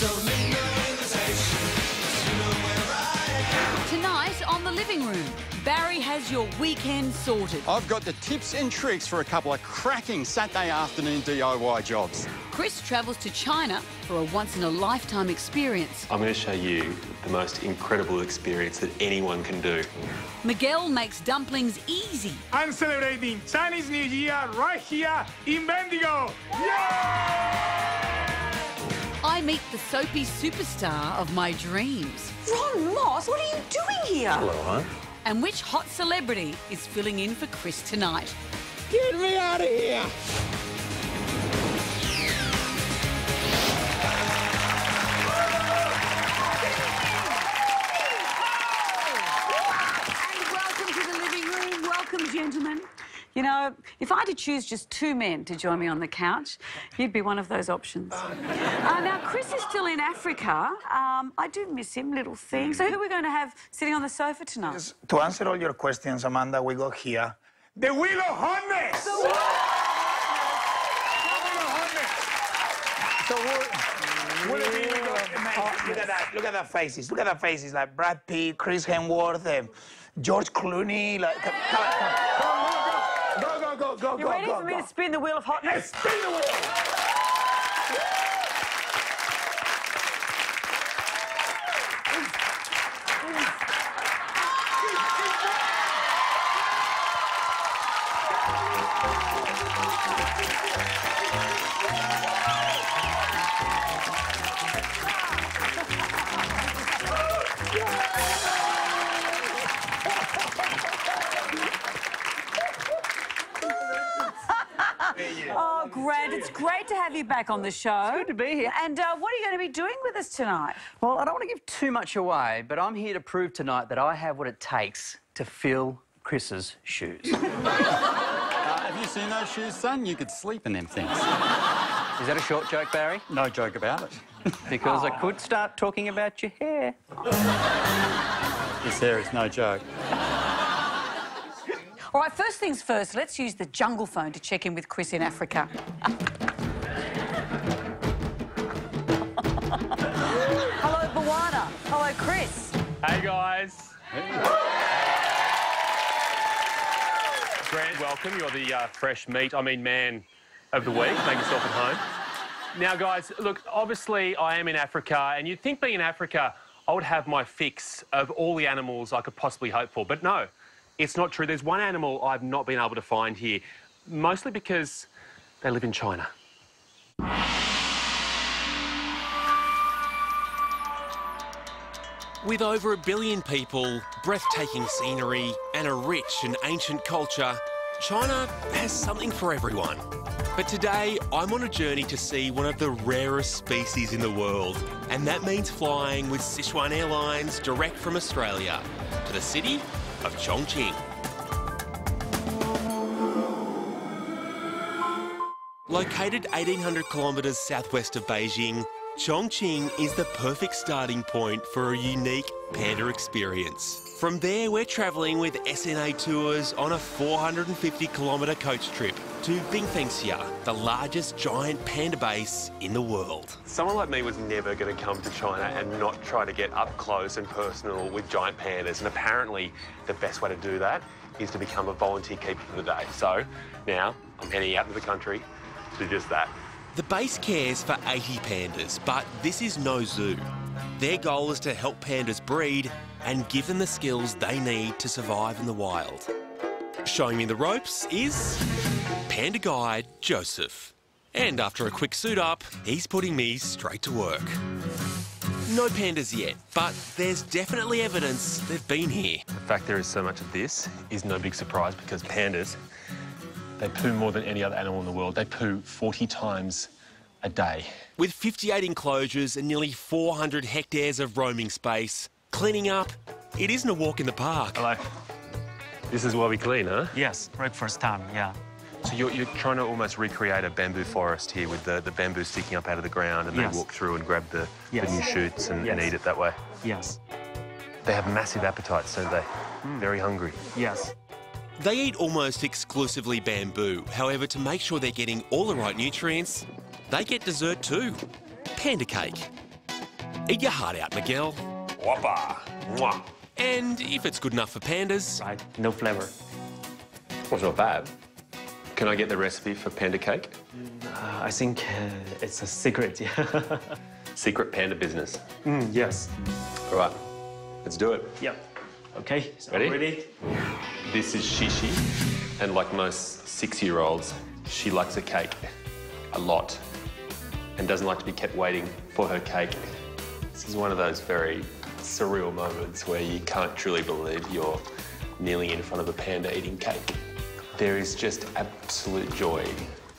Don't need no invitation, 'cause you know where I am. Tonight on The Living Room, Barry has your weekend sorted. I've got the tips and tricks for a couple of cracking Saturday afternoon DIY jobs. Chris travels to China for a once-in-a-lifetime experience. I'm going to show you the most incredible experience that anyone can do. Miguel makes dumplings easy. I'm celebrating Chinese New Year right here in Bendigo. I meet the soapy superstar of my dreams. Ron Moss, what are you doing here? Hello, hon. And which hot celebrity is filling in for Chris tonight? Get me out of here! And welcome to The Living Room. Welcome, gentlemen. You know, if I had to choose just two men to join me on the couch, you'd be one of those options. Now, Chris is still in Africa. I do miss him, little thing. So who are we going to have sitting on the sofa tonight? Yes, to answer all your questions, Amanda, we got here. The Wheel of Hotness. So look at that. Look at the faces. Look at the faces. Like Brad Pitt, Chris Hemsworth, George Clooney. Like, come on. Go. You ready for me to spin the Wheel of Hotness? Spin the wheel. Oh, Grant, it's great to have you back on the show. It's good to be here. And what are you going to be doing with us tonight? Well, I don't want to give too much away, but I'm here to prove tonight that I have what it takes to fill Chris's shoes. Have you seen those shoes, son? You could sleep in them things. Is that a short joke, Barry? No joke about it. Because I could start talking about your hair. This hair is no joke. All right, first things first, let's use the jungle phone to check in with Chris in Africa. Hello, Bawana. Hello, Chris. Hey, guys. Grant, welcome. You're the fresh meat, man of the week. Make yourself at home. Now, guys, look, obviously I am in Africa, and you'd think being in Africa, I would have my fix of all the animals I could possibly hope for. But no, it's not true. There's one animal I've not been able to find here, mostly because they live in China. With over 1 billion people, breathtaking scenery, and a rich and ancient culture, China has something for everyone. But today, I'm on a journey to see one of the rarest species in the world, and that means flying with Sichuan Airlines direct from Australia to the city of Chongqing. Located 1,800 kilometres southwest of Beijing, Chongqing is the perfect starting point for a unique panda experience. From there, we're travelling with SNA Tours on a 450-kilometre coach trip to Bingfengxia, the largest giant panda base in the world. Someone like me was never going to come to China and not try to get up close and personal with giant pandas, and apparently the best way to do that is to become a volunteer keeper for the day. So now I'm heading out to the country to do just that. The base cares for 80 pandas, but this is no zoo. Their goal is to help pandas breed and give them the skills they need to survive in the wild. Showing me the ropes is Panda Guide Joseph. And after a quick suit-up, he's putting me straight to work. No pandas yet, but there's definitely evidence they've been here. The fact there is so much of this is no big surprise because pandas, they poo more than any other animal in the world. They poo 40 times a day. With 58 enclosures and nearly 400 hectares of roaming space, cleaning up, it isn't a walk in the park. Hello. This is why we clean, huh? Yes, right first time, yeah. So you're trying to almost recreate a bamboo forest here with the bamboo sticking up out of the ground, and they walk through and grab the new shoots and eat it that way? Yes. They have massive appetites, don't they? Very hungry. Yes. They eat almost exclusively bamboo. However, to make sure they're getting all the right nutrients, they get dessert too. Panda cake. Eat your heart out, Miguel. Whoppa. Mwah. And if it's good enough for pandas, Right, no flavor. Well, it's not bad. Can I get the recipe for panda cake? I think it's a secret, yeah. Secret panda business. Yes. All right, let's do it. Yep. Okay, so Ready? ready? This is Shishi, and like most 6-year-olds, she likes her cake a lot and doesn't like to be kept waiting for her cake. This is one of those very surreal moments where you can't truly believe you're kneeling in front of a panda eating cake. There is just absolute joy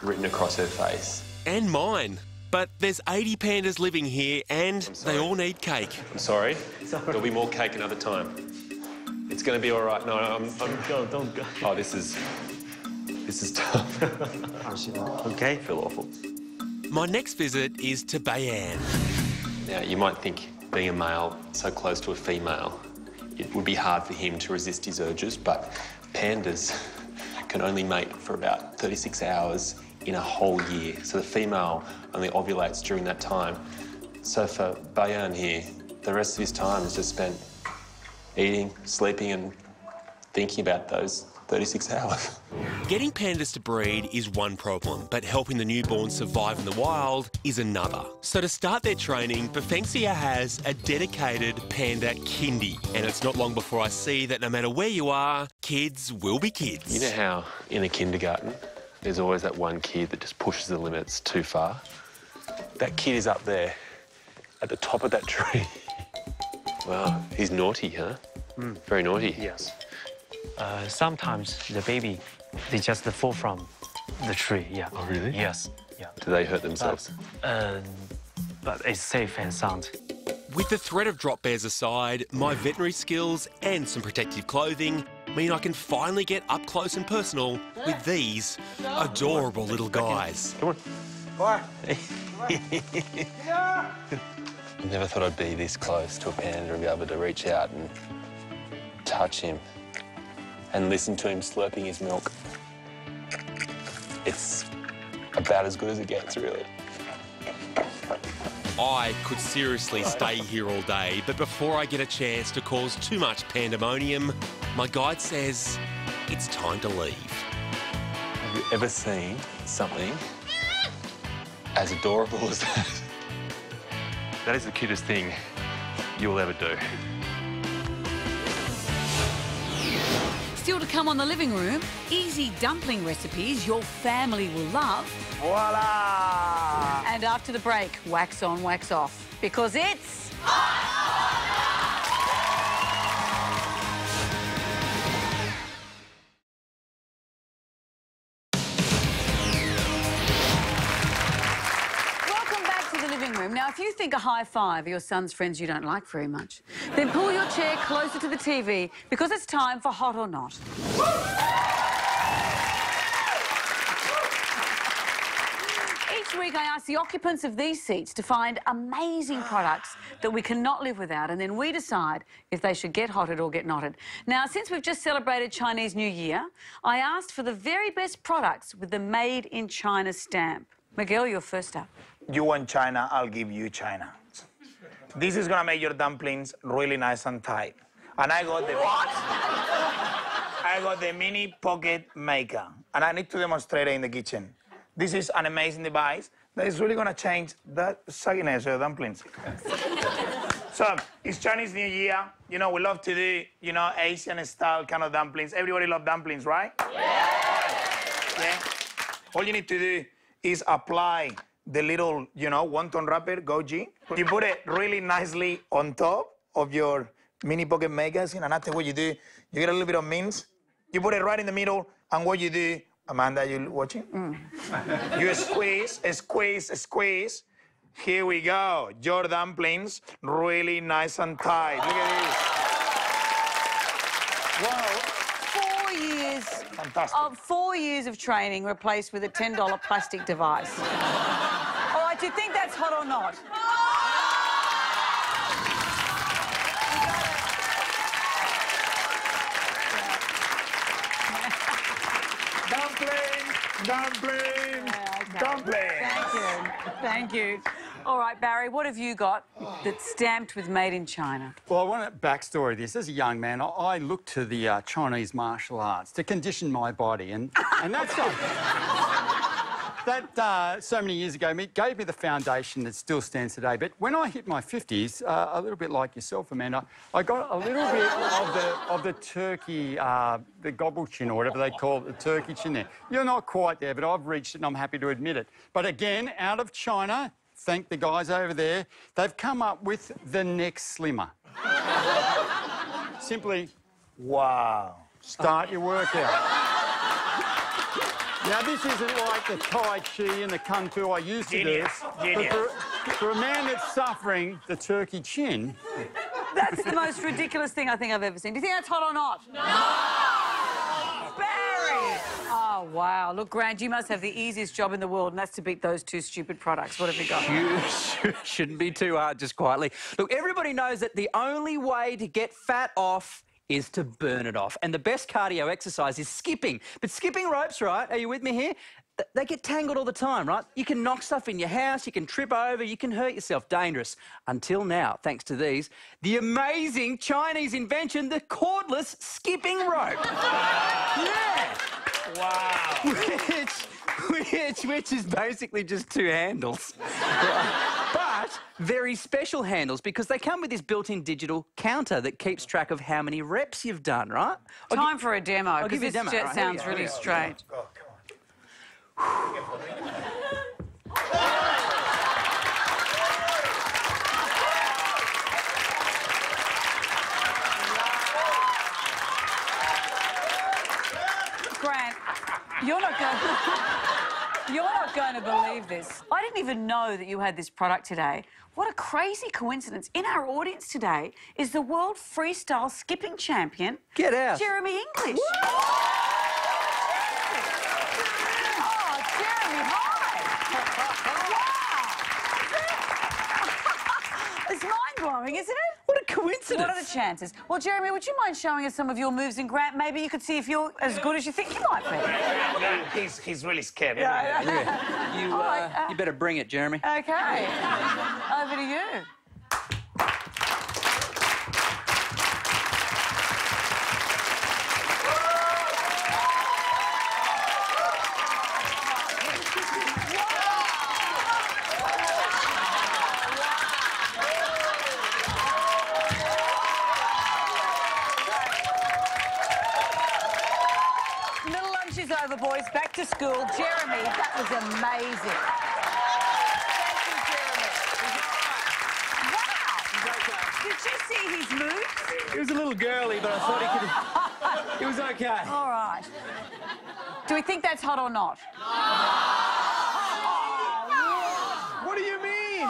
written across her face. and mine. But there's 80 pandas living here and they all need cake. I'm sorry. There'll be more cake another time. It's going to be all right. No, Don't go. Oh, this is tough. Okay. I feel awful. My next visit is to Bayan. Now, you might think being a male so close to a female, it would be hard for him to resist his urges, but pandas can only mate for about 36 hours in a whole year. So the female only ovulates during that time. So for Bayan here, the rest of his time is just spent eating, sleeping and thinking about those 36 hours. Getting pandas to breed is one problem, but helping the newborns survive in the wild is another. So to start their training, Bafengsia has a dedicated panda kindy. And it's not long before I see that no matter where you are, kids will be kids. You know how in a kindergarten, there's always that one kid that just pushes the limits too far? That kid is up there at the top of that tree. Wow, he's naughty, huh? Very naughty. Yes. Sometimes the baby, they just fall from the tree, yeah. Oh, really? Yes, yeah. Do they hurt themselves? But it's safe and sound. With the threat of drop bears aside, my veterinary skills and some protective clothing mean I can finally get up close and personal with these adorable little guys. Come on. I never thought I'd be this close to a panda and be able to reach out and touch him and listen to him slurping his milk. It's about as good as it gets, really. I could seriously stay here all day, but before I get a chance to cause too much pandemonium, my guide says it's time to leave. Have you ever seen something as adorable as that? That is the cutest thing you will ever do. Still to come on The Living Room, easy dumpling recipes your family will love. Voila! And after the break, wax on, wax off, because it's... Welcome back to The Living Room. Now, if you think a high five are your son's friends you don't like very much, then pull your chair closer to the TV because it's time for Hot or Not. Each week I ask the occupants of these seats to find amazing products that we cannot live without, and then we decide if they should get hotted or get knotted. Now, since we've just celebrated Chinese New Year, I asked for the very best products with the Made in China stamp. Miguel, you're first up. You want China, I'll give you China. This is gonna make your dumplings really nice and tight. And I got the... What? I got the mini pocket maker, and I need to demonstrate it in the kitchen. This is an amazing device that is really gonna change the sogginess of your dumplings. So, it's Chinese New Year. You know, we love to do, you know, Asian-style kind of dumplings. Everybody loves dumplings, right? Yeah. All you need to do is apply the little, you know, wonton wrapper, goji. You put it really nicely on top of your mini pocket makers, and after what you do, you get a little bit of mince. You put it right in the middle, and what you do, Amanda, you watching? You squeeze, squeeze, squeeze. Here we go. Your dumplings, really nice and tight. Look at this. Wow. 4 years Fantastic. 4 years of training replaced with a $10 plastic device. All right, do you think that's hot or not? Dumpling, dumpling, dumpling. Thank you. Thank you. All right, Barry, what have you got that's stamped with Made in China? Well, I want a backstory to this. As a young man, I looked to the Chinese martial arts to condition my body, and that's not... That, so many years ago, gave me the foundation that still stands today. But when I hit my 50s, a little bit like yourself, Amanda, I got a little bit of the turkey, the gobble chin, or whatever they call it, the turkey chin there. You're not quite there, but I've reached it and I'm happy to admit it. But again, out of China, thank the guys over there, they've come up with the neck slimmer. Simply, Wow. start your workout. Now, this isn't like the Tai Chi and the Kung Fu I used to do. Genius. Genius. But for a man that's suffering the turkey chin... That's the most ridiculous thing I think I've ever seen. Do you think that's hot or not? No! Barry! Oh, wow. Look, Grant, you must have the easiest job in the world, and that's to beat those two stupid products. What have you got? You shouldn't be too hard, just quietly. Look, everybody knows that the only way to get fat off is to burn it off. And the best cardio exercise is skipping. But skipping ropes, right, are you with me here? They get tangled all the time, right? You can knock stuff in your house, you can trip over, you can hurt yourself. Dangerous. Until now, thanks to these, the amazing Chinese invention, the cordless skipping rope. Yeah. Wow. Which is basically just two handles. But very special handles because they come with this built-in digital counter that keeps track of how many reps you've done, right? Time for a demo, I'll give you a because demo. this Right, sounds here we go. really strange. Oh, come Grant, you're not going to believe this. I didn't even know that you had this product today. What a crazy coincidence. In our audience today is the world freestyle skipping champion, Get out. Jeremy English. Oh, Jeremy, hi. Wow. It's mind-blowing, isn't it? What a coincidence. What are the chances? Well, Jeremy, would you mind showing us some of your moves? And Grant, maybe you could see if you're as good as you think you might be. on. He's really scared. You better bring it, Jeremy. Okay. Over to you. Little lunch is over, boys. Back to school. Jeremy, that was amazing. Thank you, Jeremy. Wow. Did you see his moves? He was a little girly, but I thought he could... It was okay. All right. Do we think that's hot or not? What do you mean?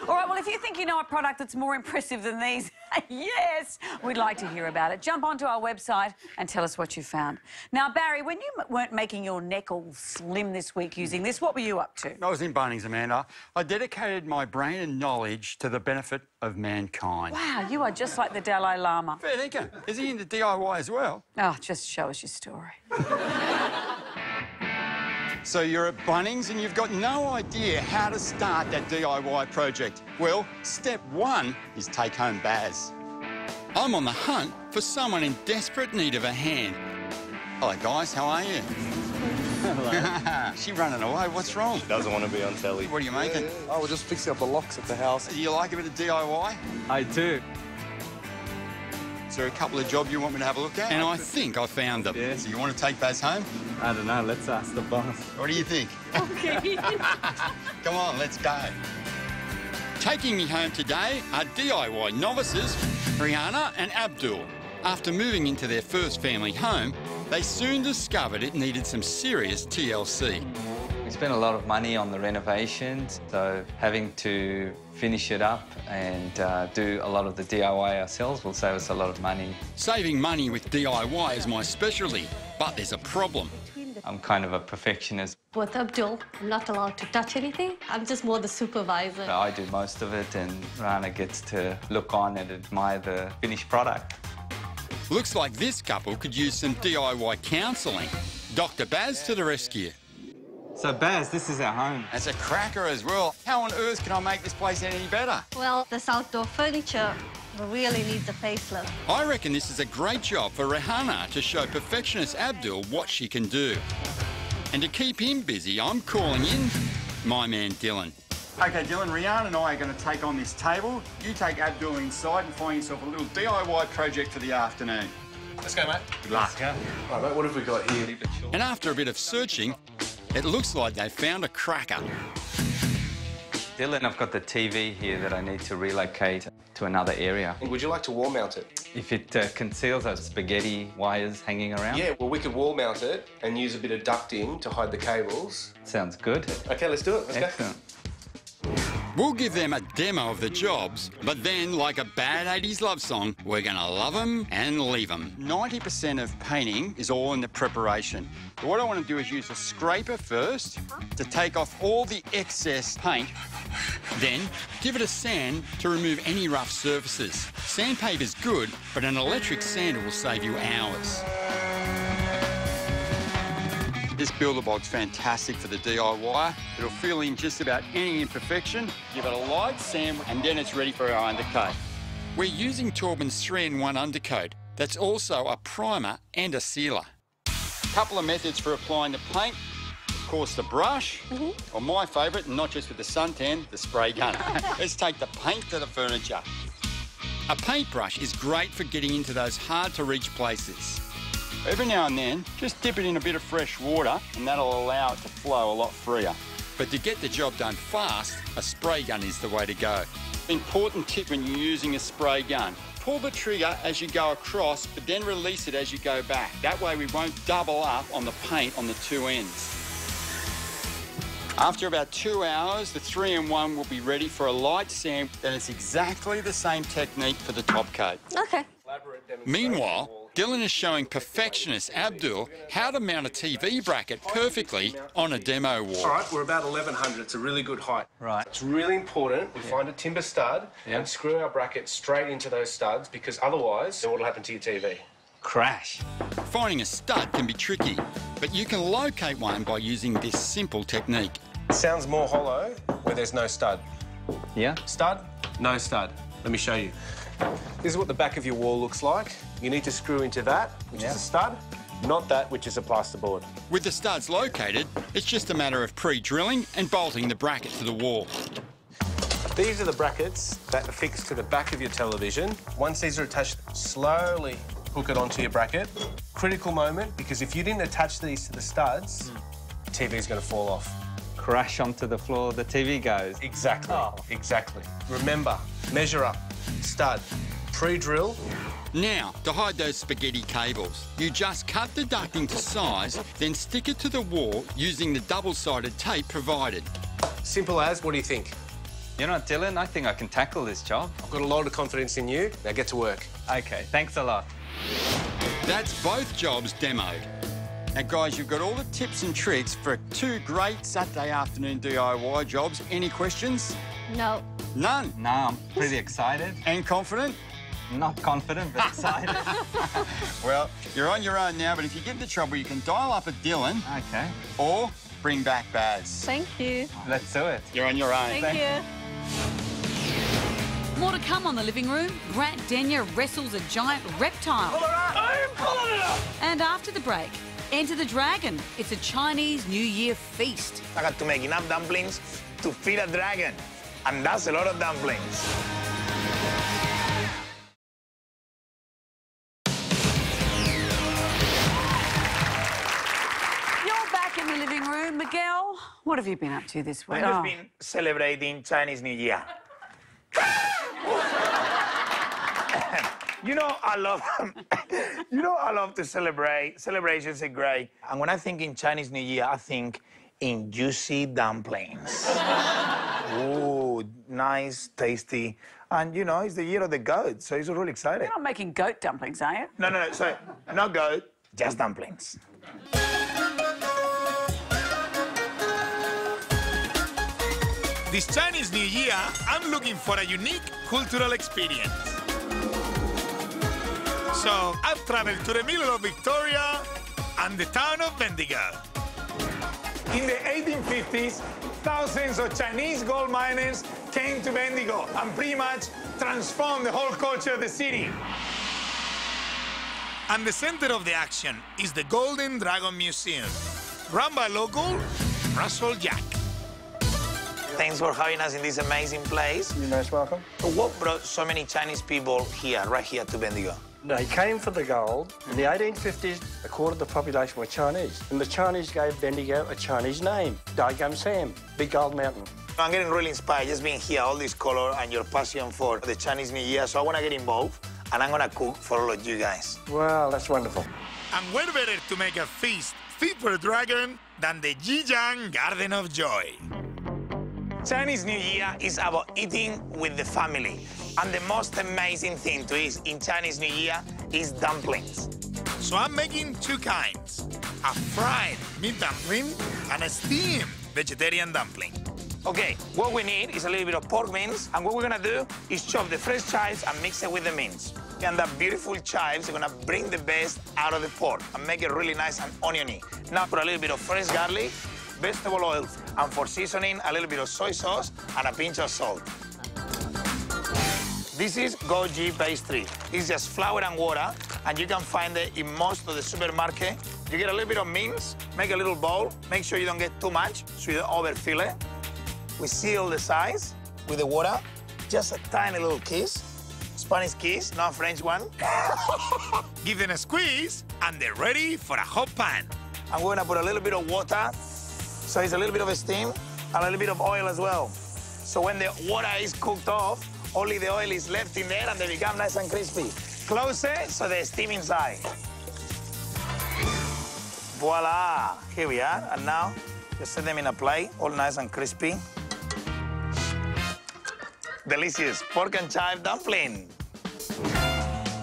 All right, well, if you think you know a product that's more impressive than these, yes, we'd like to hear about it. Jump onto our website and tell us what you found. Now, Barry, when you weren't making your neck all slim this week using this, what were you up to? I was in Bunnings, Amanda. I dedicated my brain and knowledge to the benefit of mankind. Wow, you are just like the Dalai Lama. Fair dinkum. Is he into DIY as well? Oh, just show us your story. So you're at Bunnings and you've got no idea how to start that DIY project. Well, step one is take home Baz. I'm on the hunt for someone in desperate need of a hand. Hello, guys, how are you? Hello. She running away, what's wrong? Doesn't want to be on telly. What are you making? Oh, we're just fixing up the locks at the house. Do you like a bit of DIY? I do. Is there a couple of jobs you want me to have a look at? And I think I found them. Yeah. So you want to take Baz home? I don't know, let's ask the boss. What do you think? Okay. Come on, let's go. Taking me home today are DIY novices, Rihanna and Abdul. After moving into their first family home, they soon discovered it needed some serious TLC. We spent a lot of money on the renovations, so having to finish it up and do a lot of the DIY ourselves will save us a lot of money. Saving money with DIY is my specialty, but there's a problem. I'm kind of a perfectionist. With Abdul, I'm not allowed to touch anything. I'm just more the supervisor. I do most of it and Rana gets to look on and admire the finished product. Looks like this couple could use some DIY counselling. Dr. Baz to the rescue. So, Baz, this is our home. It's a cracker as well. How on earth can I make this place any better? Well, this outdoor furniture really needs a facelift. I reckon this is a great job for Rihanna to show perfectionist Abdul what she can do. And to keep him busy, I'm calling in my man Dylan. OK, Dylan, Rihanna and I are going to take on this table. You take Abdul inside and find yourself a little DIY project for the afternoon. Let's go, mate. Good luck. All right, mate, what have we got here? And after a bit of searching, it looks like they found a cracker. Dylan, I've got the TV here that I need to relocate to another area. Would you like to wall mount it? If it conceals those spaghetti wires hanging around? Yeah, well, we could wall mount it and use a bit of ducting to hide the cables. Sounds good. OK, let's do it. Let's Excellent. go. We'll give them a demo of the jobs, but then, like a bad 80s love song, we're going to love them and leave them. 90% of painting is all in the preparation. But what I want to do is use a scraper first to take off all the excess paint, then give it a sand to remove any rough surfaces. Sandpaper's good, but an electric sander will save you hours. This Builder-Bog's fantastic for the DIY. It'll fill in just about any imperfection, give it a light sand, and then it's ready for our undercoat. We're using Taubman's 3-in-1 undercoat. That's also a primer and a sealer. Couple of methods for applying the paint. Of course, the brush, or my favourite, and not just with the suntan, the spray gun. Let's take the paint to the furniture. A paintbrush is great for getting into those hard-to-reach places. Every now and then, just dip it in a bit of fresh water and that'll allow it to flow a lot freer. But to get the job done fast, a spray gun is the way to go. Important tip when you're using a spray gun. Pull the trigger as you go across, but then release it as you go back. That way we won't double up on the paint on the two ends. After about 2 hours, the 3-in-1 will be ready for a light sand. Then it's exactly the same technique for the top coat. OK. Meanwhile, Dylan is showing perfectionist Abdul how to mount a TV bracket perfectly on a demo wall. All right, we're about 1100. It's a really good height. Right. It's really important we find a timber stud and screw our bracket straight into those studs because otherwise, what will happen to your TV? Crash. Finding a stud can be tricky, but you can locate one by using this simple technique. It sounds more hollow where there's no stud. Yeah? Stud, no stud. Let me show you. This is what the back of your wall looks like. You need to screw into that, which is a stud, not that, which is a plasterboard. With the studs located, it's just a matter of pre-drilling and bolting the bracket to the wall. These are the brackets that are fixed to the back of your television. Once these are attached, slowly hook it onto your bracket. Critical moment, because if you didn't attach these to the studs, the TV is going to fall off. Crash onto the floor, the TV goes. Exactly, exactly. Remember, measure up, stud, pre-drill. Now, to hide those spaghetti cables, you just cut the ducting to size, then stick it to the wall using the double-sided tape provided. Simple as, what do you think? You know what, Dylan? I think I can tackle this job. I've got a lot of confidence in you. Now get to work. OK, thanks a lot. That's both jobs demoed. Now, guys, you've got all the tips and tricks for 2 great Saturday afternoon DIY jobs. Any questions? No. None? No, I'm pretty excited. And confident? Not confident, but excited. Well, you're on your own now, but if you get into trouble, you can dial up at Dylan. OK. Or bring back Baz. Thank you. Let's do it. You're on your own. Thank you. More to come on The Living Room. Grant Denyer wrestles a giant reptile. I'm pulling it up! And after the break, Enter the Dragon. It's a Chinese New Year feast. I got to make enough dumplings to feed a dragon. And that's a lot of dumplings. You're back in the living room. Miguel, what have you been up to this week? I've just been celebrating Chinese New Year. You know, I love to celebrate. Celebrations are great. And when I think in Chinese New Year, I think in juicy dumplings. Ooh, nice, tasty. And, you know, it's the year of the goat, so it's really exciting. You're not making goat dumplings, are you? No, sorry. Not goat, just dumplings. This Chinese New Year, I'm looking for a unique cultural experience. So I've traveled to the middle of Victoria and the town of Bendigo. In the 1850s, thousands of Chinese gold miners came to Bendigo and pretty much transformed the whole culture of the city. And the center of the action is the Golden Dragon Museum, run by local Russell Jack. Thanks for having us in this amazing place. You're most welcome. What brought so many Chinese people here, right here to Bendigo? They came for the gold. In the 1850s, a quarter of the population were Chinese. And the Chinese gave Bendigo a Chinese name, Dai Gum Sam, Big Gold Mountain. I'm getting really inspired just being here, all this color and your passion for the Chinese New Year. So I want to get involved, and I'm going to cook for all of you guys. Wow, that's wonderful. And what better to make a feast fit for a dragon than the Zhejiang Garden of Joy? Chinese New Year is about eating with the family. And the most amazing thing to eat in Chinese New Year is dumplings. So I'm making two kinds, a fried meat dumpling and a steamed vegetarian dumpling. Okay, what we need is a little bit of pork mince, and what we're gonna do is chop the fresh chives and mix it with the mince. And the beautiful chives are gonna bring the best out of the pork and make it really nice and oniony. Now put a little bit of fresh garlic, vegetable oil, and for seasoning, a little bit of soy sauce and a pinch of salt. This is goji pastry. It's just flour and water, and you can find it in most of the supermarket. You get a little bit of mince, make a little bowl, make sure you don't get too much, so you don't overfill it. We seal the sides with the water, just a tiny little kiss. Spanish kiss, not a French one. Give them a squeeze, and they're ready for a hot pan. I'm gonna put a little bit of water, so it's a little bit of a steam, and a little bit of oil as well. So when the water is cooked off, only the oil is left in there and they become nice and crispy. Close it so they steam inside. Voila! Here we are. And now, just set them in a plate, all nice and crispy. Delicious pork and chive dumpling.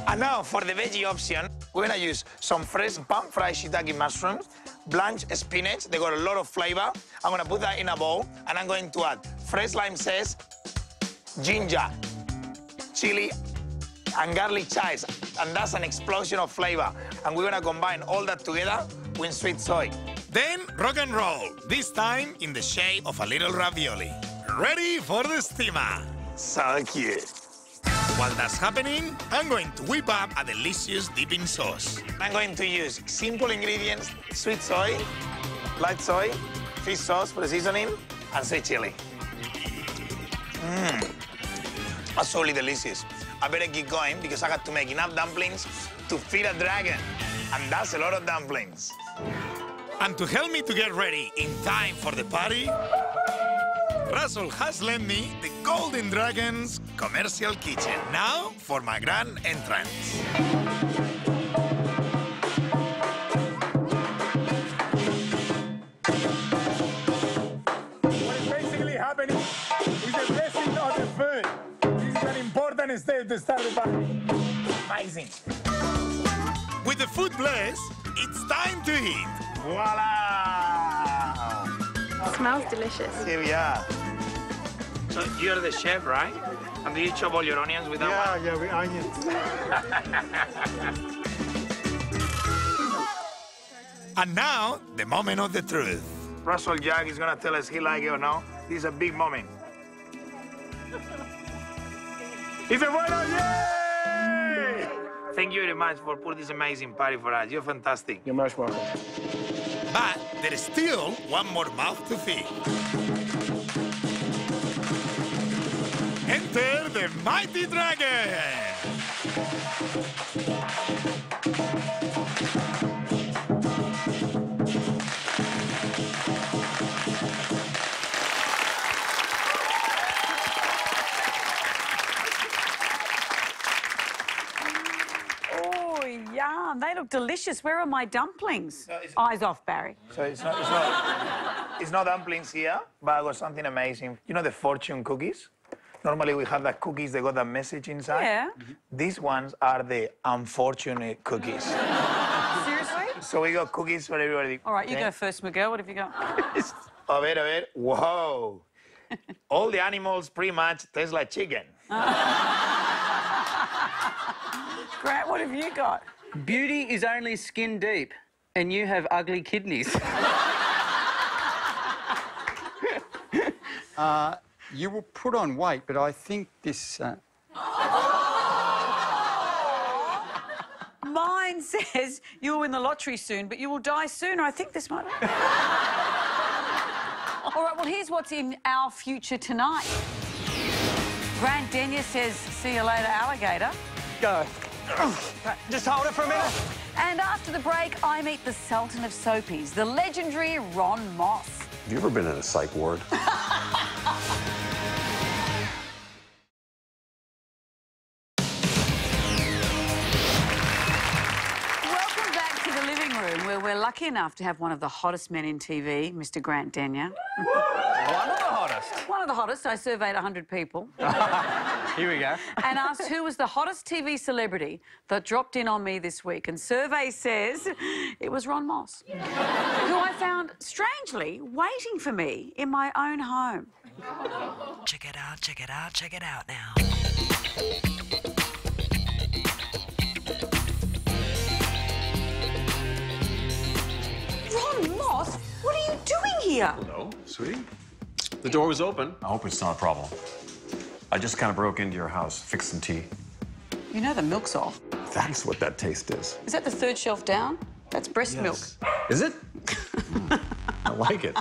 And now, for the veggie option, we're gonna use some fresh pan-fried shiitake mushrooms, blanched spinach. They got a lot of flavor. I'm gonna put that in a bowl, and I'm going to add fresh lime zest, ginger, chili, and garlic chives. And that's an explosion of flavor. And we're gonna combine all that together with sweet soy. Then rock and roll, this time in the shape of a little ravioli. Ready for the steamer. So cute. While that's happening, I'm going to whip up a delicious dipping sauce. I'm going to use simple ingredients, sweet soy, light soy, fish sauce for the seasoning, and sweet chili. Absolutely delicious. I better keep going because I got to make enough dumplings to feed a dragon. And that's a lot of dumplings. And to help me to get ready in time for the party, Russell has lent me the Golden Dragon's commercial kitchen. Now for my grand entrance. What is basically happening is the blessing of the food. This is an important step to start the party. Amazing. With the food blessed, it's time to eat. Voila! It smells delicious. Here we are. So you're the chef, right? And do you chop all your onions with that one? Yeah, with onions. And now, the moment of the truth. Russell Jack is gonna tell us he like it or no. This is a big moment. It's a bueno, yay! Thank you very much for putting this amazing party for us. You're fantastic. You're most welcome. But there is still one more mouth to feed. Enter the mighty dragon! Oh, yum. They look delicious. Where are my dumplings? Eyes off, Barry. So it's not dumplings here, but I got something amazing. You know the fortune cookies? Normally we have the cookies that got that message inside. Yeah. These ones are the unfortunate cookies. Seriously? So we got cookies for everybody. All right, you go first, Miguel. What have you got? A ver. Whoa. All the animals pretty much taste like chicken. Grant, what have you got? Beauty is only skin deep, and you have ugly kidneys. You will put on weight, but I think this... Mine says you'll win the lottery soon, but you will die sooner. I think this might... All right, well, here's what's in our future tonight. Grant Denyer says, see you later, alligator. Go. Just hold it for a minute. And after the break, I meet the Sultan of Soapies, the legendary Ron Moss. Have you ever been in a psych ward? Welcome back to the living room, where we're lucky enough to have one of the hottest men in TV, Mr. Grant Denyer. One of the hottest. One of the hottest. I surveyed 100 people. Here we go. And asked who was the hottest TV celebrity that dropped in on me this week. And survey says it was Ron Moss, who I found, strangely, waiting for me in my own home. Check it out, check it out, check it out now. Ron Moss, what are you doing here? Hello, sweetie. The door was open. I hope it's not a problem. I just kind of broke into your house, fixed some tea. You know the milk's off. That's what that taste is. Is that the third shelf down? That's breast milk. Is it? I like it.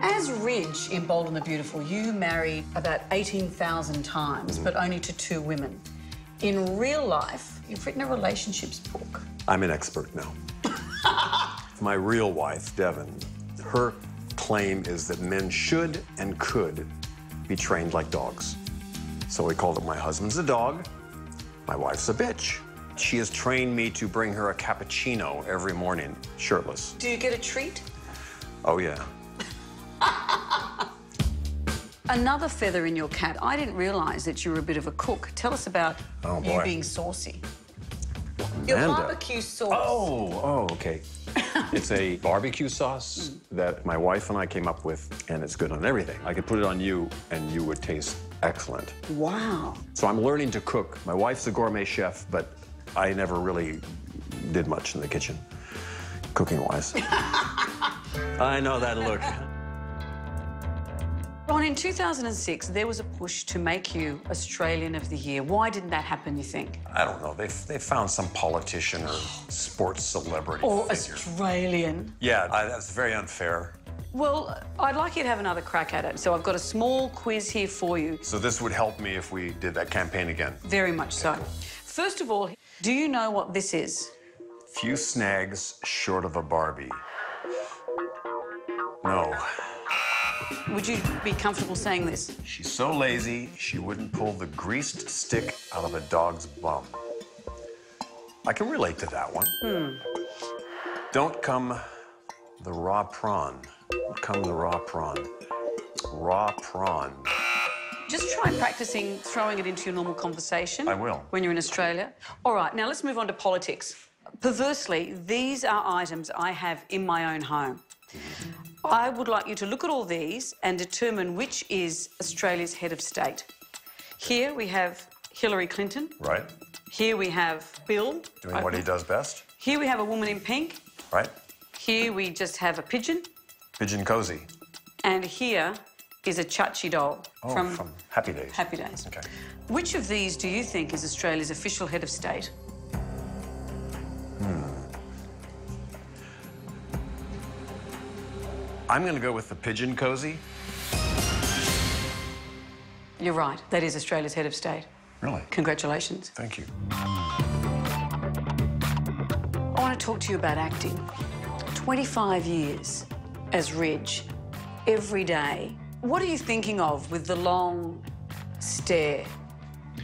As Ridge in Bold and the Beautiful, you married about 18,000 times, but only to 2 women. In real life, you've written a relationships book. I'm an expert now. My real wife, Devon, her claim is that men should and could be trained like dogs. So we called it My Husband's a Dog, My Wife's a Bitch. She has trained me to bring her a cappuccino every morning, shirtless. Do you get a treat? Oh, yeah. Another feather in your cap. I didn't realise that you were a bit of a cook. Tell us about you being saucy. Your Amanda. barbecue sauce. Oh, okay. It's a barbecue sauce that my wife and I came up with, and it's good on everything. I could put it on you, and you would taste excellent. Wow. So I'm learning to cook. My wife's a gourmet chef, but I never really did much in the kitchen, cooking-wise. I know that look. Ron, in 2006, there was a push to make you Australian of the Year. Why didn't that happen, you think? I don't know. They found some politician or sports celebrity Or figure. Australian. Yeah, that's very unfair. Well, I'd like you to have another crack at it. So I've got a small quiz here for you. So this would help me if we did that campaign again. Very much so. First of all, do you know what this is? Few snags short of a Barbie. No. Would you be comfortable saying this? She's so lazy, she wouldn't pull the greased stick out of a dog's bum. I can relate to that one. Don't come the raw prawn. Come the raw prawn. Raw prawn. Just try practicing throwing it into your normal conversation. I will. When you're in Australia. All right, now let's move on to politics. Perversely, these are items I have in my own home. I would like you to look at all these and determine which is Australia's head of state. Here we have Hillary Clinton. Right. Here we have Bill. Doing what he does best. Here we have a woman in pink. Right. Here we just have a pigeon. Pigeon cozy. And here is a chachi doll from Happy Days. Happy Days. Okay. Which of these do you think is Australia's official head of state? I'm going to go with the pigeon cozy. You're right. That is Australia's head of state. Really? Congratulations. Thank you. I want to talk to you about acting. 25 years as Ridge, every day. What are you thinking of with the long stare?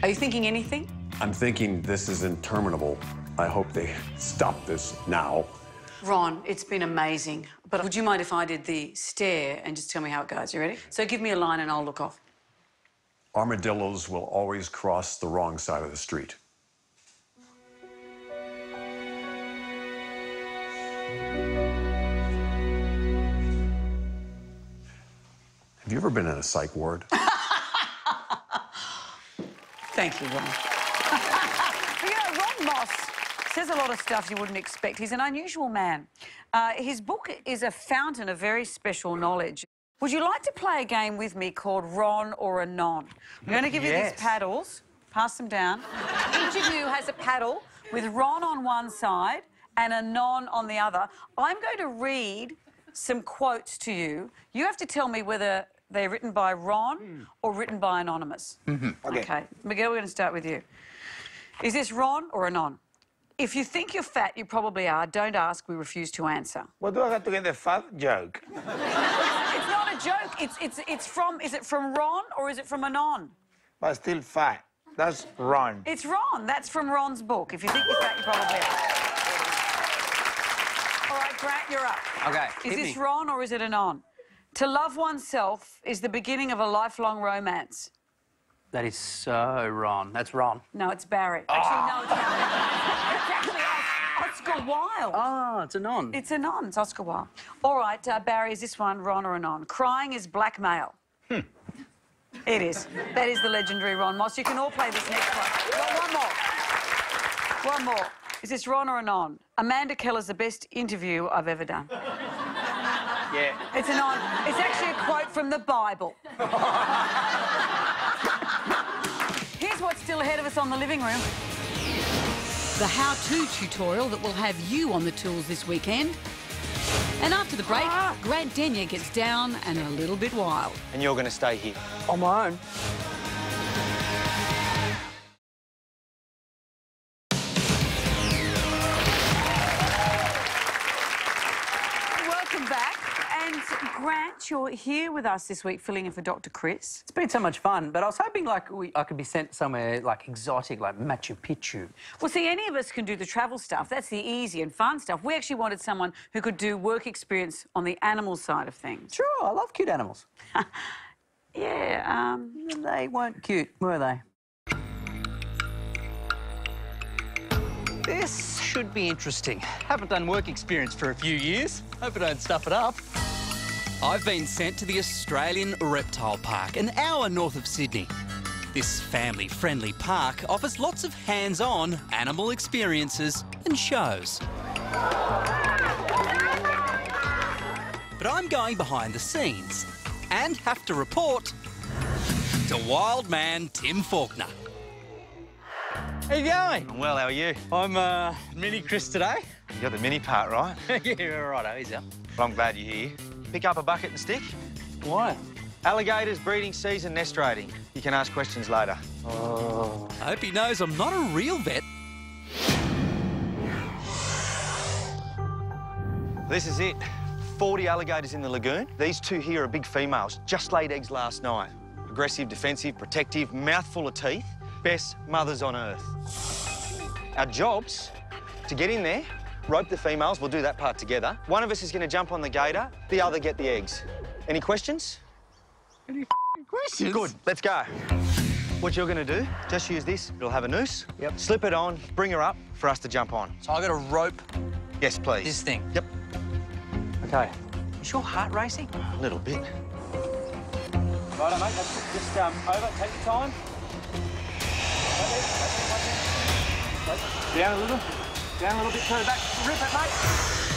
Are you thinking anything? I'm thinking this is interminable. I hope they stop this now. Ron, it's been amazing. But would you mind if I did the stare and just tell me how it goes? You ready? So give me a line and I'll look off. Armadillos will always cross the wrong side of the street. Have you ever been in a psych ward? Thank you, Ron. You know, Ron Moss says a lot of stuff you wouldn't expect. He's an unusual man. His book is a fountain of very special knowledge. Would you like to play a game with me called Ron or a Non? I'm going to give you these paddles. Pass them down. Each of you has a paddle with Ron on one side and a Non on the other. I'm going to read some quotes to you. You have to tell me whether they're written by Ron or written by Anonymous. OK. Miguel, we're going to start with you. Is this Ron or a Non? If you think you're fat, you probably are. Don't ask. We refuse to answer. What do I have to get the fat joke? It's not a joke. It's from... Is it from Ron or is it from Anon? But still fat. That's Ron. It's Ron. That's from Ron's book. If you think you're fat, you probably are. All right, Grant, you're up. OK, Is this Ron or is it Anon? To love oneself is the beginning of a lifelong romance. That is so Ron. That's Ron. No, it's Barry. Actually, no, it's Barry. It's actually Oscar Wilde. Oh, it's a Non. It's a Non. It's Oscar Wilde. All right, Barry, is this one Ron or a Non? Crying is blackmail. It is. That is the legendary Ron Moss. You can all play this next one. Well, one more. Is this Ron or a Non? Amanda Keller's the best interview I've ever done. Yeah. It's a Non. It's actually a quote from the Bible. Here's what's still ahead of us on the living room. The how-to tutorial that will have you on the tools this weekend. And after the break, Grant Denyer gets down and a little bit wild. And you're going to stay here. On my own. Welcome back. And Grant, you're here with us this week, filling in for Dr. Chris. It's been so much fun, but I was hoping, like, I could be sent somewhere, like, exotic, like Machu Picchu. Well, see, any of us can do the travel stuff. That's the easy and fun stuff. We actually wanted someone who could do work experience on the animal side of things. Sure, I love cute animals. Yeah, They weren't cute, were they? This should be interesting. Haven't done work experience for a few years. Hope I don't stuff it up. I've been sent to the Australian Reptile Park, an hour north of Sydney. This family-friendly park offers lots of hands-on animal experiences and shows. But I'm going behind the scenes and have to report to wild man Tim Faulkner. How you going? I'm well, how are you? I'm Mini Chris today. You got the mini part, right? Yeah, righto, easy. Well, I'm glad you're here. Pick up a bucket and stick. Why? Alligators, breeding season, nest raiding. You can ask questions later. Oh. I hope he knows I'm not a real vet. This is it. 40 alligators in the lagoon. These two here are big females, just laid eggs last night. Aggressive, defensive, protective, mouthful of teeth. Best mothers on earth. Our job's to get in there, rope the females, we'll do that part together. One of us is going to jump on the gator, the other get the eggs. Any questions? Any questions? Good, let's go. What you're going to do, just use this. It'll have a noose. Yep. Slip it on, bring her up for us to jump on. So I've got to rope... Yes, please. This thing? Yep. OK. Is your heart racing? A little bit. Righto, mate. Just over. Take your time. Down a little. Down a little bit further back. Rip it, mate.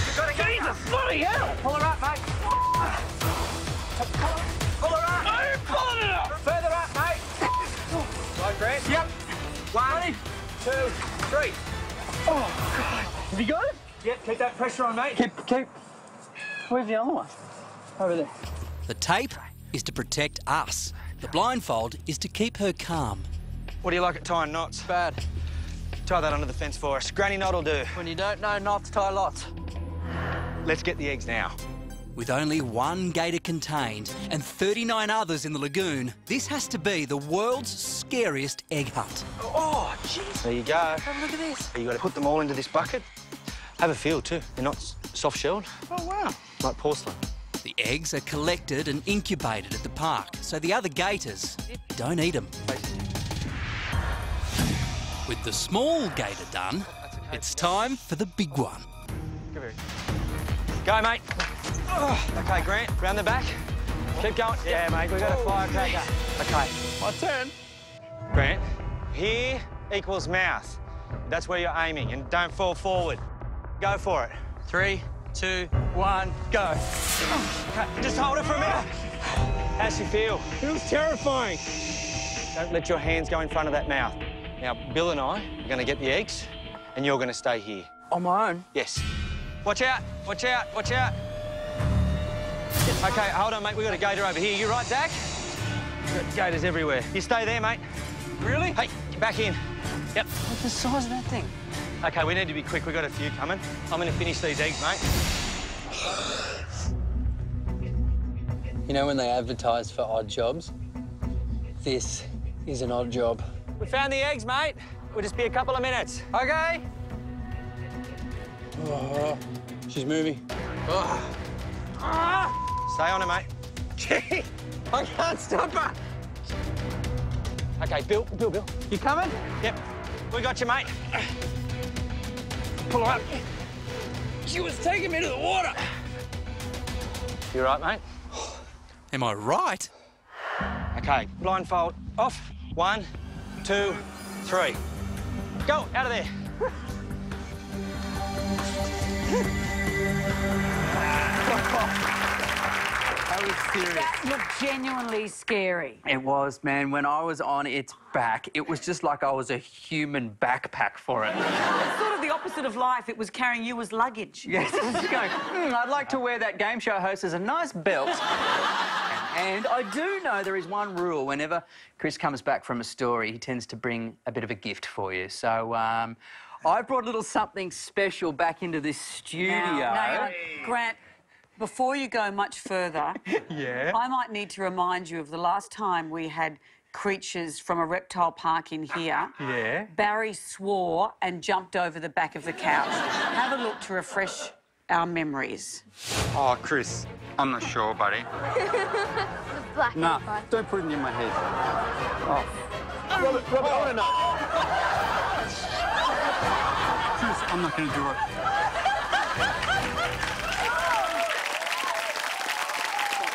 You've got to get Jesus, bloody hell! Pull her up, mate. Pull her up. I'm pulling it up. Further up, mate. Right, Grant? Yep. 1, 2, 3. Oh, have you got it? Yep, keep that pressure on, mate. Keep. Where's the other one? Over there. The tape is to protect us. The blindfold is to keep her calm. What do you like at tying knots? Bad. Tie that under the fence for us. Granny knot will do. When you don't know knots, tie lots. Let's get the eggs now. With only one gator contained and 39 others in the lagoon, this has to be the world's scariest egg hunt. Oh, jeez. There you go. Have a look at this. You got to put them all into this bucket. Have a feel too. They're not soft-shelled. Oh, wow. Like porcelain. The eggs are collected and incubated at the park, so the other gators don't eat them. With the small gator done, it's time for the big one. Go, mate. Oh, OK, Grant, round the back. Keep going. Yeah, mate, we've got a firecracker. OK, my turn. Grant, here equals mouth. That's where you're aiming, and don't fall forward. Go for it. 3, 2, 1, go. Okay, just hold it for a minute. How's she feel? Feels terrifying. Don't let your hands go in front of that mouth. Now, Bill and I are going to get the eggs, and you're going to stay here. On my own? Yes. Watch out, watch out, watch out. OK, hold on, mate. We've got a gator over here. You right, Dak? We've got gators everywhere. You stay there, mate. Really? Hey, back in. Yep. What's the size of that thing? OK, we need to be quick. We've got a few coming. I'm going to finish these eggs, mate. You know when they advertise for odd jobs? This is an odd job. We found the eggs, mate. We'll just be a couple of minutes. OK? Oh, she's moving. Oh. Ah. Stay on her, mate. Gee, I can't stop her. OK, Bill. You coming? Yep. We got you, mate. Pull her up. She was taking me to the water. You right, mate? Am I right? OK, blindfold off. 1, 2, 3. Go, out of there. That was serious. That looked genuinely scary. It was, man. When I was on its back, it was just like I was a human backpack for it. It's sort of the opposite of life. It was carrying you as luggage. Yes, it was going, I'd like to wear that game show host as a nice belt. And I do know there is one rule. Whenever Chris comes back from a story, he tends to bring a bit of a gift for you. So, I brought a little something special back into this studio. Now, Grant, before you go much further, Yeah? I might need to remind you of the last time we had creatures from a reptile park in here. Yeah? Barry swore and jumped over the back of the couch. Have a look to refresh our memories. Oh, Chris, I'm not sure, buddy. Black Nah, and don't put it in my head. Oh. Robert, I want to know. Chris, I'm not going to do it.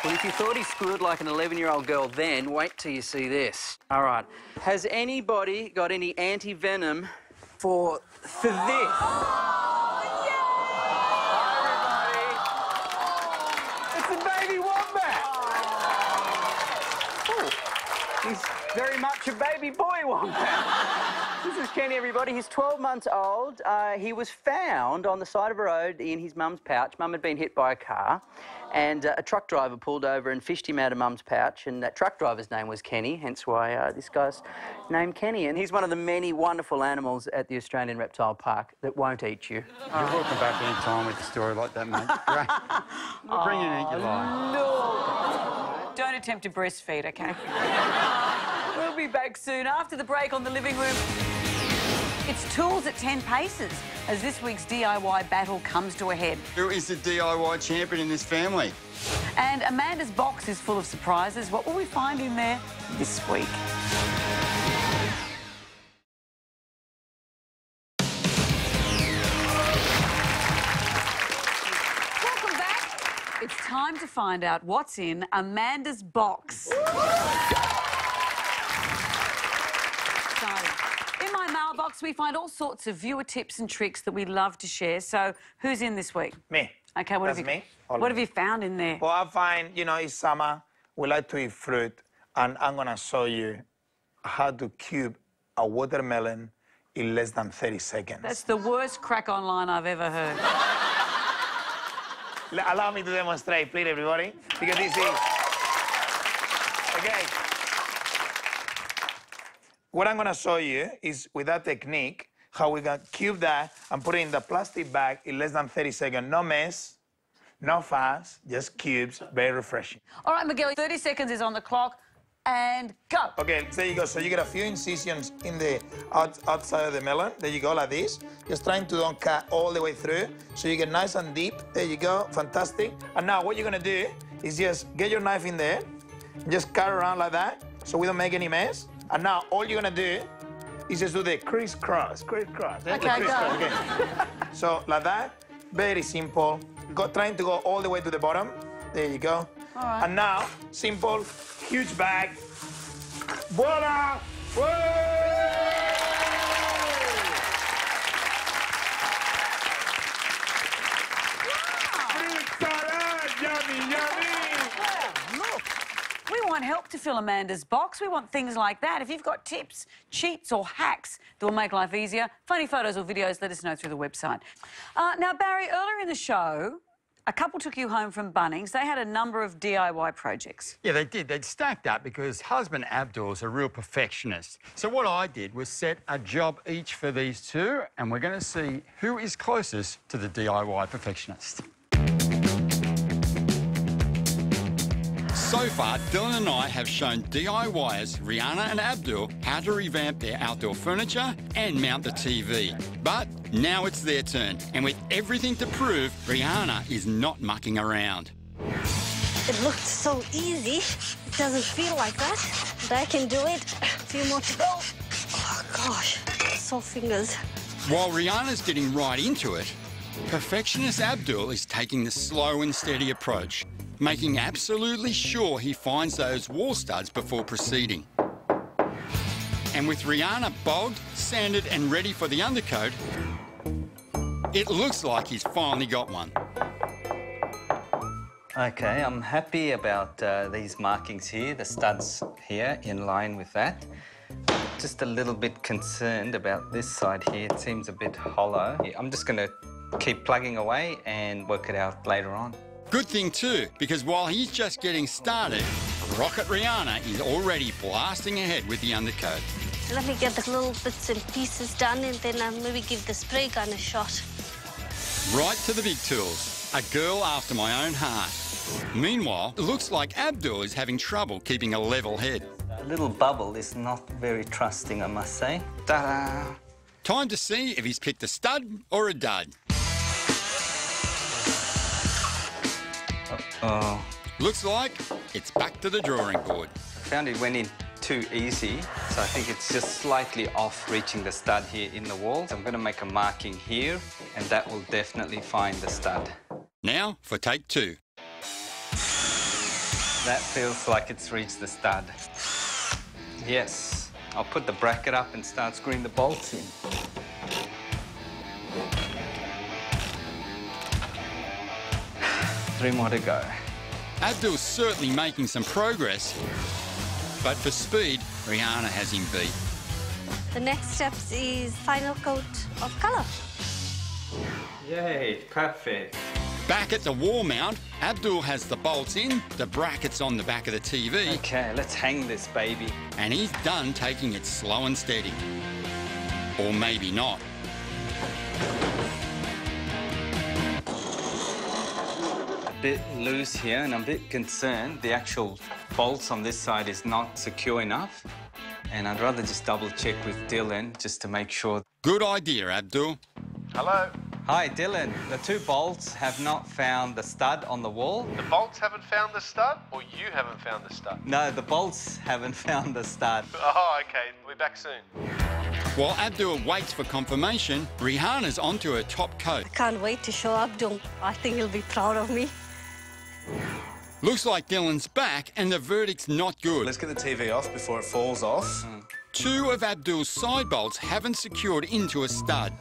Well, if you thought he screwed like an 11-year-old girl then, wait till you see this. All right. Has anybody got any anti-venom for this? It's a baby wombat. Oh, he's very much a baby boy wombat. This is Kenny, everybody. He's 12 months old. He was found on the side of a road in his mum's pouch. Mum had been hit by a car, and a truck driver pulled over and fished him out of Mum's pouch, and that truck driver's name was Kenny, hence why this guy's named Kenny. And he's one of the many wonderful animals at the Australian Reptile Park that won't eat you. You're welcome back any time with a story like that, mate. Great. Bring it in your life. No. Don't attempt to breastfeed, OK? We'll be back soon after the break on The Living Room. It's tools at 10 paces as this week's DIY battle comes to a head. Who is the DIY champion in this family? And Amanda's box is full of surprises. What will we find in there this week? Welcome back. It's time to find out what's in Amanda's box. In my mailbox, we find all sorts of viewer tips and tricks that we love to share. So, who's in this week? Me. OK, what have you found in there? Well, I find, you know, it's summer. We like to eat fruit. And I'm going to show you how to cube a watermelon in less than 30 seconds. That's the worst crack online I've ever heard. Allow me to demonstrate, please, everybody. Because this is... OK. What I'm going to show you is, with that technique, how we can cube that and put it in the plastic bag in less than 30 seconds. No mess, no fuss, just cubes, very refreshing. All right, Miguel, 30 seconds is on the clock, and go. OK, there you go. So you get a few incisions in the outside of the melon. There you go, like this. Just trying to don't cut all the way through, so you get nice and deep. There you go, fantastic. And now what you're going to do is just get your knife in there, and just cut around like that, so we don't make any mess. And now all you're gonna do is just do the crisscross. Okay, go. Okay. So like that, very simple. Trying to go all the way to the bottom. There you go. All right. And now, simple, huge bag. Voila! Whoa! Look, we want help to fill Amanda's box. We want things like that. If you've got tips, cheats or hacks that will make life easier, funny photos or videos, let us know through the website. Now, Barry, earlier in the show, a couple took you home from Bunnings. They had a number of DIY projects. Yeah, they did. They'd stacked up because husband Abdul's a real perfectionist. So what I did was set a job each for these two, and we're going to see who is closest to the DIY perfectionist. So far, Dylan and I have shown DIYers Rihanna and Abdul how to revamp their outdoor furniture and mount the TV. But now it's their turn, and with everything to prove, Rihanna is not mucking around. It looked so easy. It doesn't feel like that, but I can do it. A few more to go. Oh, gosh, sore fingers. While Rihanna's getting right into it, perfectionist Abdul is taking the slow and steady approach, making absolutely sure he finds those wall studs before proceeding. And with Rihanna bogged, sanded and ready for the undercoat, it looks like he's finally got one. Okay, I'm happy about these markings here, the studs here in line with that. Just a little bit concerned about this side here. It seems a bit hollow. I'm just going to keep plugging away and work it out later on. Good thing too, because while he's just getting started, Rocket Rihanna is already blasting ahead with the undercoat. Let me get the little bits and pieces done and then maybe give the spray gun a shot. Right to the big tools. A girl after my own heart. Meanwhile, it looks like Abdul is having trouble keeping a level head. A little bubble is not very trusting, I must say. Ta-da! Time to see if he's picked a stud or a dud. Oh. Looks like it's back to the drawing board. I found it went in too easy, so I think it's just slightly off reaching the stud here in the wall. So I'm going to make a marking here, and that will definitely find the stud. Now for take two. That feels like it's reached the stud. Yes. I'll put the bracket up and start screwing the bolts in. Three more to go. Abdul's certainly making some progress, but for speed, Rihanna has him beat. The next step is final coat of colour. Yay, perfect. Back at the wall mount, Abdul has the bolts in, the brackets on the back of the TV. Okay, let's hang this baby. And he's done taking it slow and steady. Or maybe not. A bit loose here, and I'm a bit concerned. The actual bolts on this side is not secure enough. And I'd rather just double check with Dylan just to make sure. Good idea, Abdul. Hello? Hi, Dylan. The two bolts have not found the stud on the wall. The bolts haven't found the stud, or you haven't found the stud? No, the bolts haven't found the stud. Oh, OK. We'll be back soon. While Abdul waits for confirmation, Rihanna's onto her top coat. I can't wait to show Abdul. I think he'll be proud of me. Looks like Dylan's back and the verdict's not good. Let's get the TV off before it falls off. Two of Abdul's side bolts haven't secured into a stud.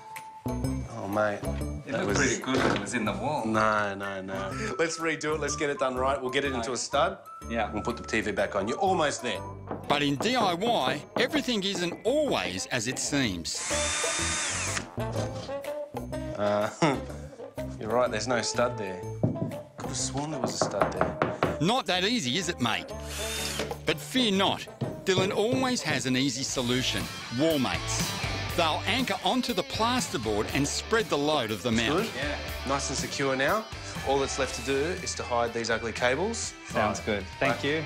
Oh, mate. It looked pretty good when it was in the wall. No. Let's redo it. Let's get it done right. We'll get it into a stud. Yeah. We'll put the TV back on. You're almost there. But in DIY, everything isn't always as it seems. You're right, there's no stud there. Could have sworn there was a stud there. Not that easy, is it, mate? But fear not. Dylan always has an easy solution. Wall mates. They'll anchor onto the plasterboard and spread the load of the mount. Good. Yeah. Nice and secure now. All that's left to do is to hide these ugly cables. Sounds good. Thank you.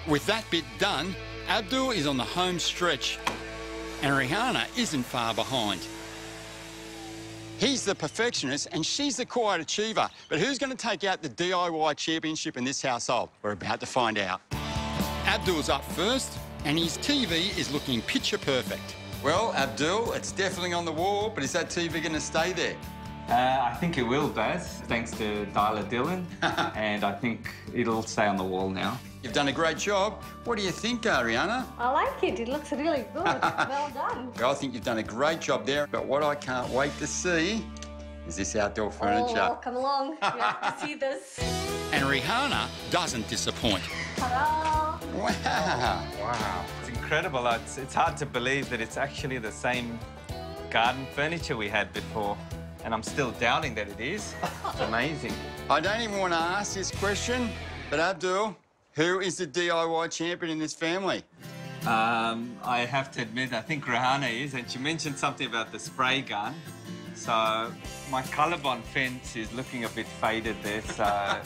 With that bit done, Abdul is on the home stretch, and Rihanna isn't far behind. He's the perfectionist and she's the quiet achiever. But who's going to take out the DIY championship in this household? We're about to find out. Abdul's up first, and his TV is looking picture perfect. Well, Abdul, it's definitely on the wall, but is that TV going to stay there? I think it will, Baz, thanks to Dialer Dylan. And I think it'll stay on the wall now. You've done a great job. What do you think, Rihanna? I like it. It looks really good. Well done. Well, I think you've done a great job there, but what I can't wait to see is this outdoor furniture. Oh, come along. You have to see this. And Rihanna doesn't disappoint. Hello. Wow. Wow. It's incredible. It's hard to believe that it's actually the same garden furniture we had before. And I'm still doubting that it is. It's amazing. I don't even want to ask this question, but Abdul, who is the DIY champion in this family? I have to admit, I think Rihanna is, and she mentioned something about the spray gun. So my Colorbond fence is looking a bit faded there, so...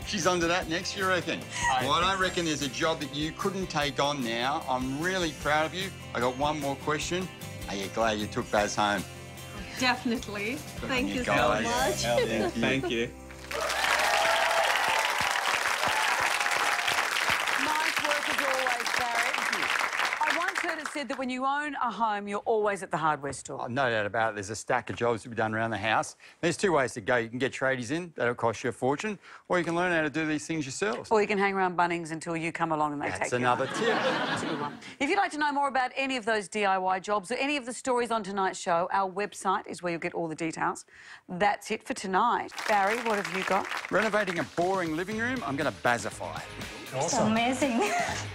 She's onto that next, you reckon? I reckon there's a job that you couldn't take on now. I'm really proud of you. I got one more question. Are you glad you took Baz home? Definitely. Thank you so guys. much. Thank you. Nice work as always, Barry. I once heard it said that when you own a home, you're always at the hardware store. Oh, no doubt about it. There's a stack of jobs to be done around the house. There's two ways to go. You can get tradies in. That'll cost you a fortune. Or you can learn how to do these things yourselves. Or you can hang around Bunnings until you come along and they take you. That's another tip. That's a good one. If you'd like to know more about any of those DIY jobs or any of the stories on tonight's show, our website is where you'll get all the details. That's it for tonight. Barry, what have you got? Renovating a boring living room, I'm going to Bazify. It's amazing.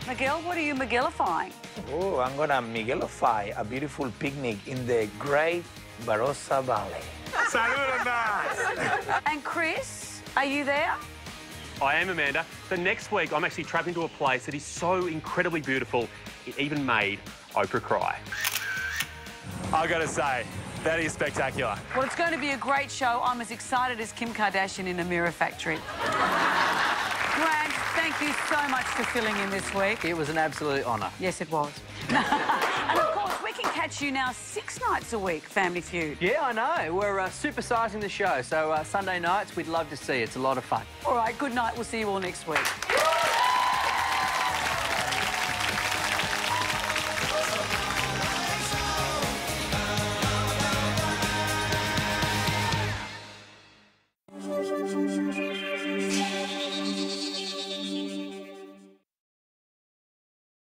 Miguel, what are you Miguelifying? Oh, I'm gonna Miguelify a beautiful picnic in the Great Barossa Valley. And Chris, are you there? I am, Amanda. So next week, I'm actually travelling to a place that is so incredibly beautiful, it even made Oprah cry. I've got to say, that is spectacular. Well, it's going to be a great show. I'm as excited as Kim Kardashian in a mirror factory. Grant, thank you so much for filling in this week. It was an absolute honour. Yes, it was. And of course, we can catch you now 6 nights a week, Family Feud. Yeah, I know. We're supersizing the show, so Sunday nights, we'd love to see you. It's a lot of fun. All right, good night. We'll see you all next week.